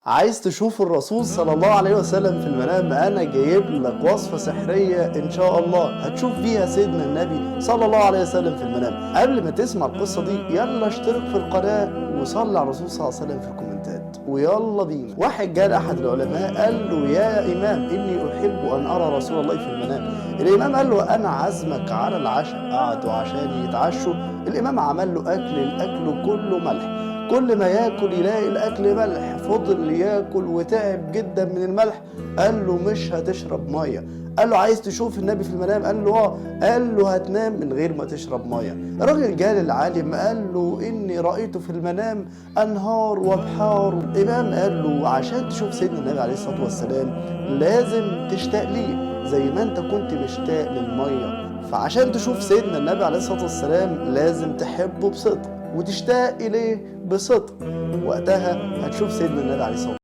عايز تشوف الرسول صلى الله عليه وسلم في المنام؟ انا جايب لك وصفة سحرية ان شاء الله هتشوف بيها سيدنا النبي صلى الله عليه وسلم في المنام. قبل ما تسمع القصة دي يلا اشترك في القناة وصلي على الرسول صلى الله عليه وسلم في الكومنتات ويلا بينا. واحد جاء لأحد العلماء قال له: يا امام اني احب ان ارى رسول الله في المنام. الامام قال له: انا عازمك على العشاء. قعدوا عشان يتعشوا. الامام عمل له الاكل كله ملح. كل ما ياكل يلاقي الاكل ملح، فضل ياكل وتعب جدا من الملح. قال له: مش هتشرب ميه. قال له: عايز تشوف النبي في المنام؟ قال له: اه. قال له: هتنام من غير ما تشرب ميه. الراجل جه للعالم قال له: اني رايت في المنام انهار وبحار. الامام قال له: عشان تشوف سيدنا النبي عليه الصلاه والسلام لازم تشتاق ليه زي ما انت كنت مشتاق للميه. فعشان تشوف سيدنا النبي عليه الصلاه والسلام لازم تحبه بصدق وتشتاق إليه بصدق. وقتها هتشوف سيدنا النبي عليه الصلاة والسلام.